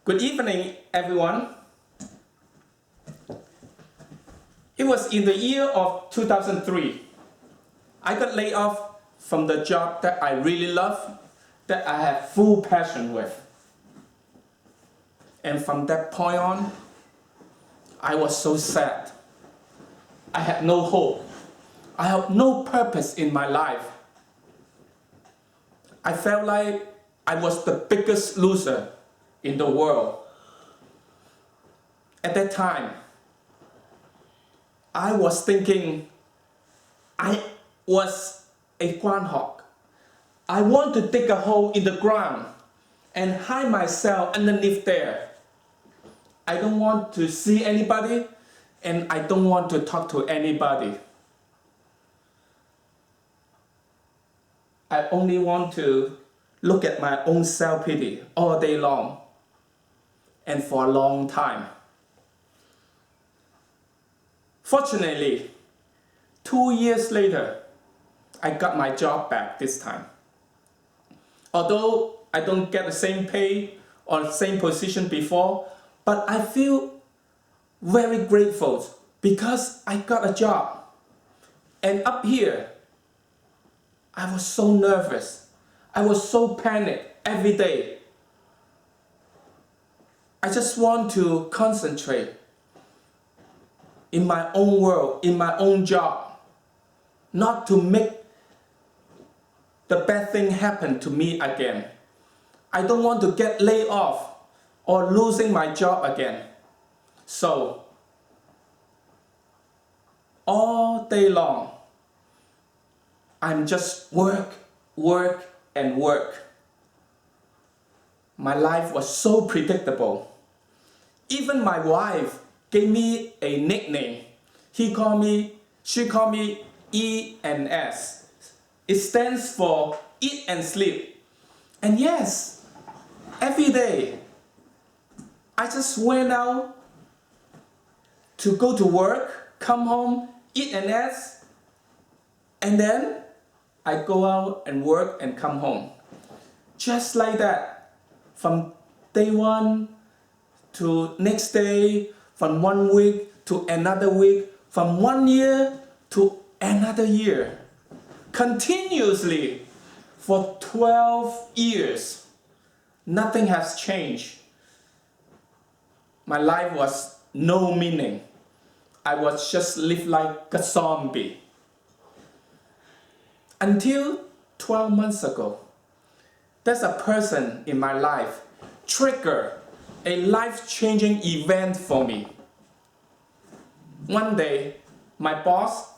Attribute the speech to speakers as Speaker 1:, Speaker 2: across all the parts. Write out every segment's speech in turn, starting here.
Speaker 1: Good evening, everyone. It was in the year of 2003. I got laid off from the job that I really love, that I have full passion with. And from that point on, I was so sad. I had no hope. I had no purpose in my life. I felt like I was the biggest loser in the world. At that time, I was thinking I was a groundhog. I want to dig a hole in the ground and hide myself underneath there. I don't want to see anybody and I don't want to talk to anybody. I only want to look at my own self-pity all day long and for a long time. Fortunately, 2 years later, I got my job back this time. Although I don't get the same pay or the same position before, but I feel very grateful because I got a job. And up here, I was so nervous. I was so panicked every day. I just want to concentrate in my own world, in my own job, not to make the bad thing happen to me again. I don't want to get laid off or losing my job again. So, all day long, I'm just work, and work. My life was so predictable. Even my wife gave me a nickname. She called me E&S. It stands for eat and sleep. And yes, every day, I just went out to go to work, come home, eat and rest, and then I go out and work and come home. Just like that, from day one to next day, from 1 week to another week, from 1 year to another year. Continuously for 12 years. Nothing has changed. My life was no meaning. I was just live like a zombie. Until 12 months ago, there's a person in my life triggered a life-changing event for me. One day, my boss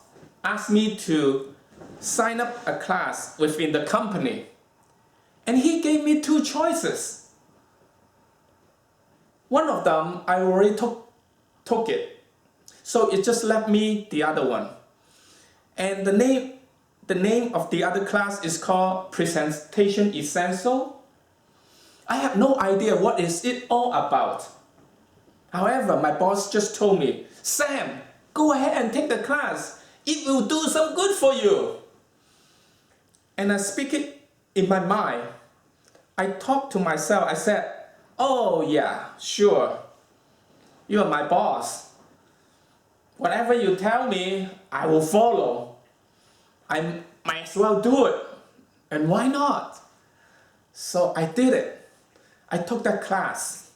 Speaker 1: asked me to sign up a class within the company, and he gave me 2 choices. One of them I already took it, so it just left me the other one. And the name of the other class is called Presentation Essential. I have no idea what is it all about. However, my boss just told me, Sam, go ahead and take the class. It will do some good for you. And I speak it in my mind. I talked to myself. I said, oh yeah, sure. You are my boss. Whatever you tell me, I will follow. I might as well do it. And why not? So I did it. I took that class.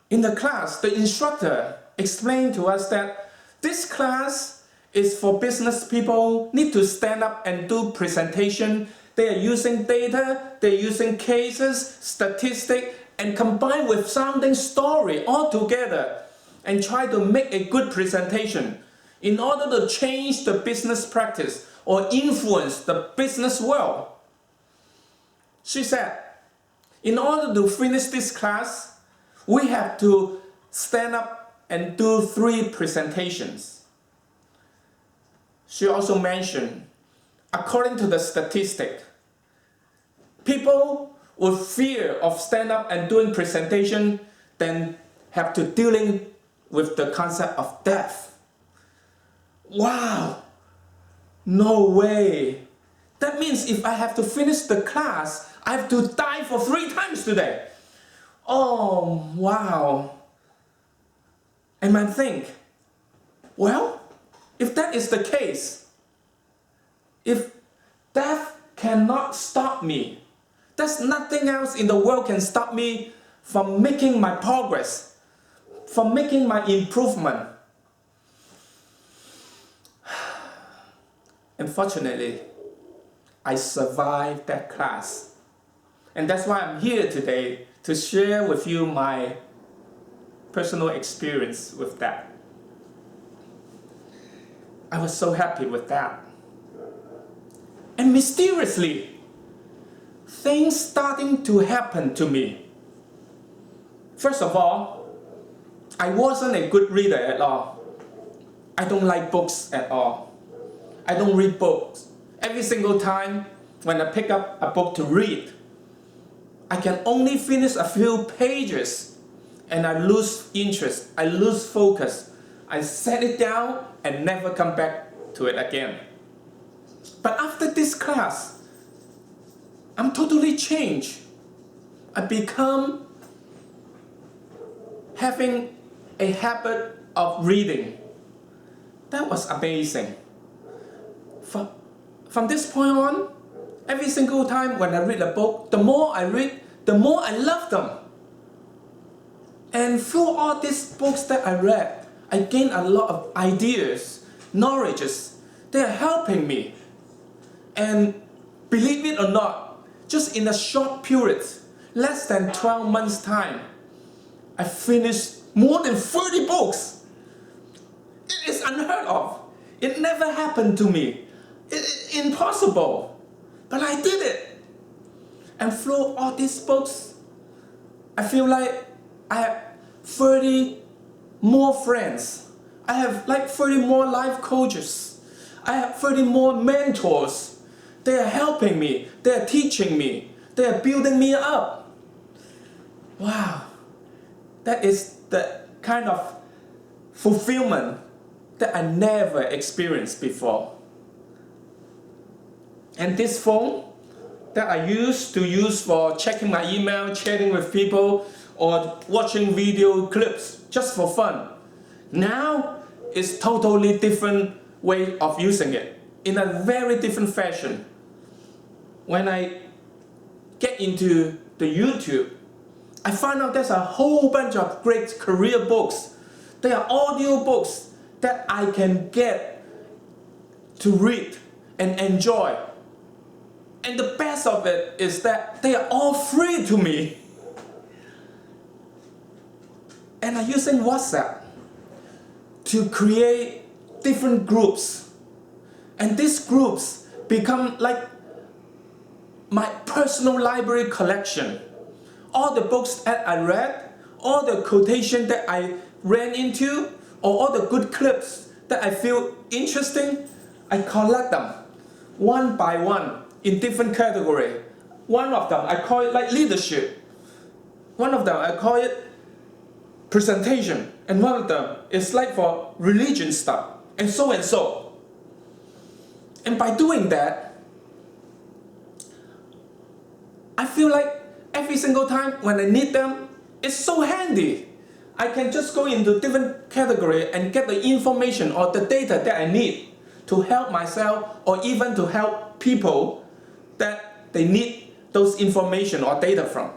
Speaker 1: In the class, the instructor explained to us that this class is for business people, need to stand up and do presentation. They are using data, they're using cases, statistics, and combine with sounding story all together and try to make a good presentation in order to change the business practice or influence the business world. She said, in order to finish this class, we have to stand up and do 3 presentations. She also mentioned, according to the statistic, people with fear of stand up and doing presentation then have to dealing with the concept of death. Wow, no way. That means if I have to finish the class, I have to die for 3 times today. Oh, wow. And I think, well, if that is the case, if death cannot stop me, there's nothing else in the world can stop me from making my progress, from making my improvement. Unfortunately, I survived that class. And that's why I'm here today to share with you my personal experience with that. I was so happy with that. And mysteriously, things starting to happen to me. First of all, I wasn't a good reader at all. I don't like books at all. I don't read books. Every single time when I pick up a book to read, I can only finish a few pages and I lose interest, I lose focus. I set it down and never come back to it again. But after this class, I'm totally changed. I become having a habit of reading. That was amazing. From this point on, every single time when I read a book, the more I read, the more I love them. And through all these books that I read, I gained a lot of ideas, knowledges. They are helping me. And believe it or not, just in a short period, less than 12 months time, I finished more than 30 books. It is unheard of. It never happened to me. It's impossible. But I did it. And through all these books, I feel like I have 30 more friends. I have like 30 more life coaches. I have 30 more mentors. They are helping me. They are teaching me. They are building me up. Wow. That is the kind of fulfillment that I never experienced before. And this phone that I used to use for checking my email, chatting with people, or watching video clips just for fun, now it's totally different way of using it, in a very different fashion. When I get into the YouTube, I find out there's a whole bunch of great career books. There are audio books that I can get to read and enjoy. And the best of it is that they are all free to me. And I'm using WhatsApp to create different groups. And these groups become like my personal library collection. All the books that I read, all the quotation that I ran into, or all the good clips that I feel interesting, I collect them one by one in different category. One of them I call it like leadership. One of them I call it presentation. And one of them is like for religion stuff. And so and so. And by doing that, I feel like every single time when I need them, it's so handy. I can just go into different category and get the information or the data that I need to help myself or even to help people that they need those information or data from.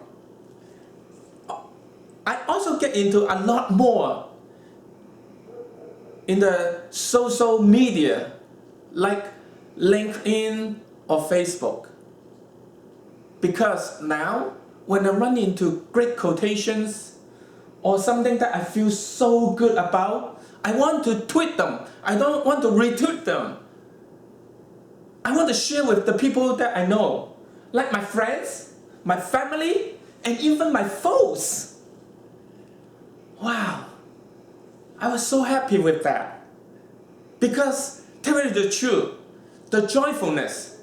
Speaker 1: I also get into a lot more in the social media like LinkedIn or Facebook. Because now, when I run into great quotations or something that I feel so good about, I want to tweet them. I don't want to retweet them. I want to share with the people that I know, like my friends, my family, and even my foes. Wow, I was so happy with that. Because, tell you the truth, the joyfulness,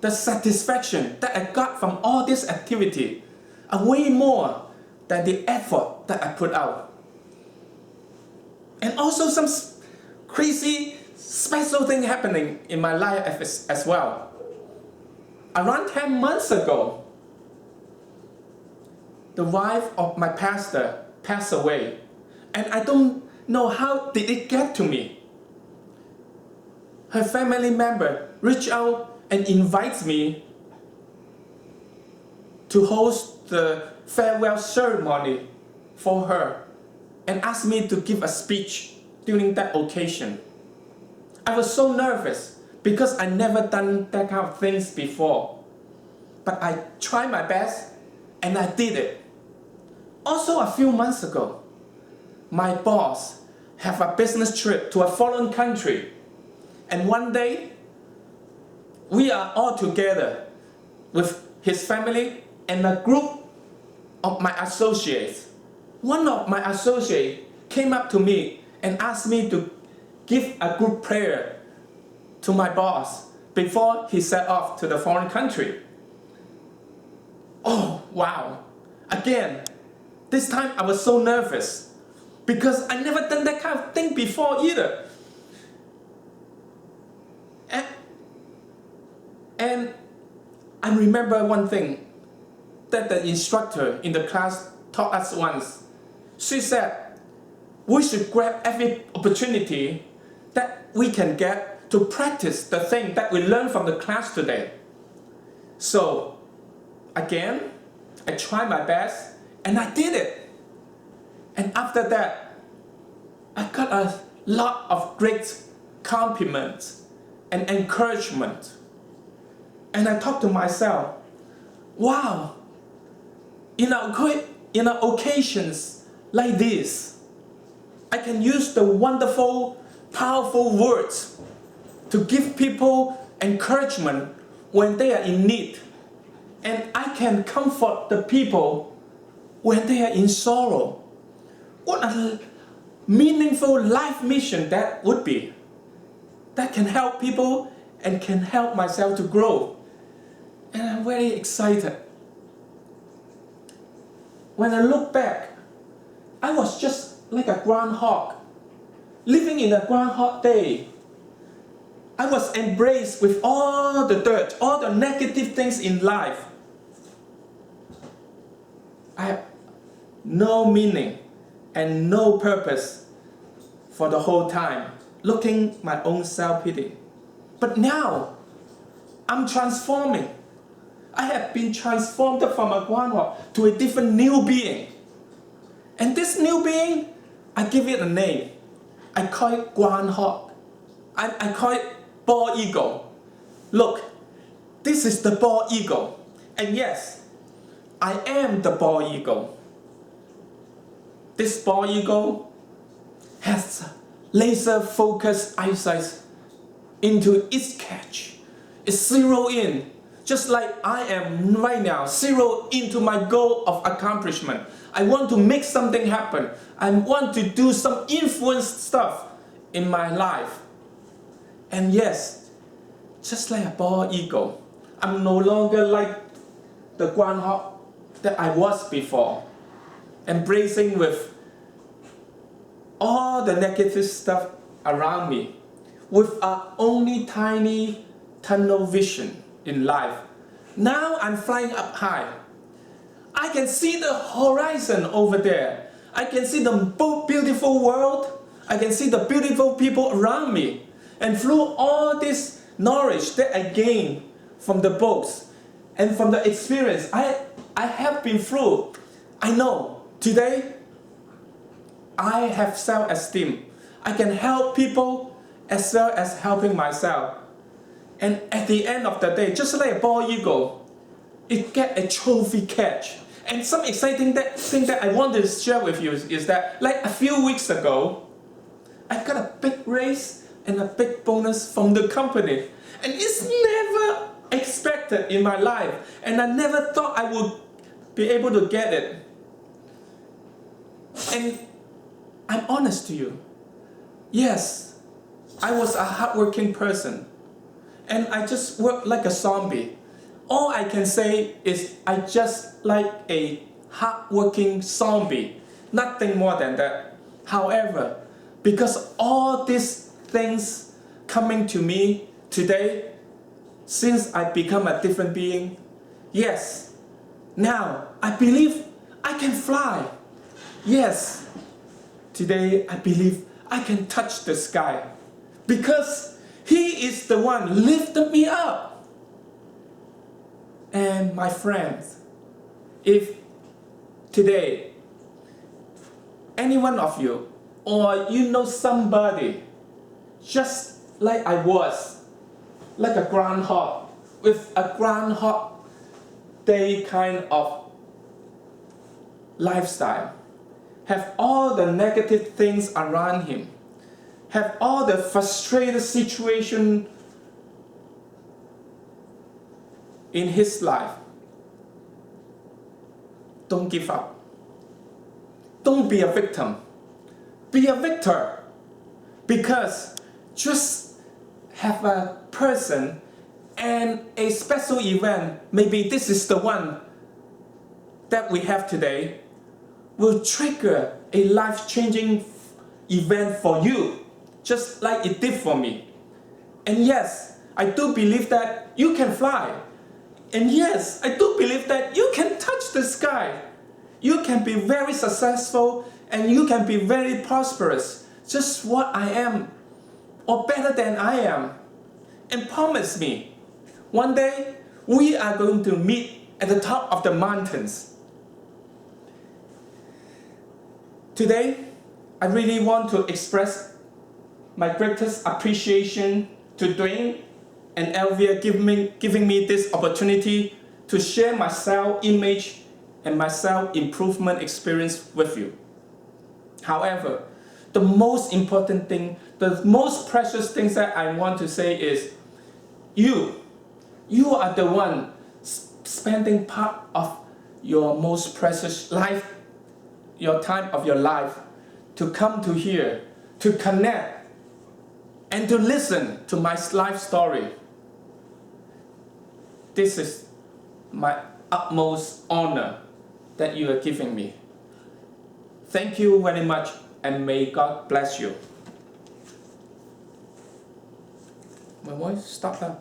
Speaker 1: the satisfaction that I got from all this activity are way more than the effort that I put out. And also some crazy special thing happening in my life as well. Around 10 months ago, the wife of my pastor passed away. And I don't know how did it get to me. Her family member reached out and invites me to host the farewell ceremony for her and asked me to give a speech during that occasion. I was so nervous because I never done that kind of things before. But I tried my best and I did it. Also a few months ago, my boss had a business trip to a foreign country. And one day, we are all together with his family and a group of my associates. One of my associates came up to me and asked me to give a group prayer to my boss before he set off to the foreign country. Oh, wow. Again, this time I was so nervous because I never done that kind of thing before either. And I remember one thing that the instructor in the class taught us once. She said, we should grab every opportunity that we can get to practice the thing that we learned from the class today. So, again, I tried my best and I did it. And after that, I got a lot of great compliments and encouragement. And I thought to myself, wow, in occasions like this, I can use the wonderful, powerful words to give people encouragement when they are in need. And I can comfort the people when they are in sorrow. What a meaningful life mission that would be. That can help people and can help myself to grow. And I'm very excited. When I look back, I was just like a groundhog, living in a groundhog day. I was embraced with all the dirt, all the negative things in life. I have no meaning and no purpose for the whole time, looking my own self-pity. But now, I'm transforming. I have been transformed from a groundhog to a different new being. And this new being, I give it a name. I call it groundhog. I call it bald eagle. Look, this is the bald eagle. And yes, I am the bald eagle. This bald eagle has laser focused eyesight into its catch. It's zero in, just like I am right now, zero into my goal of accomplishment. I want to make something happen. I want to do some influence stuff in my life. And yes, just like a bald eagle, I'm no longer like the groundhog that I was before, embracing with all the negative stuff around me, with a only tiny tunnel vision in life. Now I'm flying up high. I can see the horizon over there. I can see the beautiful world. I can see the beautiful people around me. And through all this knowledge that I gained from the books and from the experience I have been through, I know today I have self-esteem. I can help people as well as helping myself. And at the end of the day, just like a bald eagle, it get a trophy catch. And some exciting thing that I want to share with you is that, like a few weeks ago, I got a big raise and a big bonus from the company. And it's never expected in my life. And I never thought I would be able to get it. And I'm honest to you. Yes, I was a hardworking person. And I just worked like a zombie. All I can say is I just like a hardworking zombie. Nothing more than that. However, because all these things coming to me today, since I become a different being, yes, now I believe I can fly. Yes, today I believe I can touch the sky because He is the one lifted me up. And my friends, if today any one of you or you know somebody just like I was, like a groundhog with a groundhog day kind of lifestyle, have all the negative things around him, have all the frustrated situation in his life, don't give up. Don't be a victim. Be a victor. Because just have a person and a special event, maybe this is the one that we have today, will trigger a life-changing event for you, just like it did for me. And yes, I do believe that you can fly. And yes, I do believe that you can touch the sky. You can be very successful and you can be very prosperous, just what I am, or better than I am. And promise me, one day we are going to meet at the top of the mountains. Today, I really want to express my greatest appreciation to Dwayne and Elvia giving me this opportunity to share my self-image and my self-improvement experience with you. However, the most important thing, the most precious things that I want to say is you are the one spending part of your most precious life, your time of your life, to come to here, to connect, and to listen to my life story. This is my utmost honor that you are giving me. Thank you very much, and may God bless you. My voice stopped now.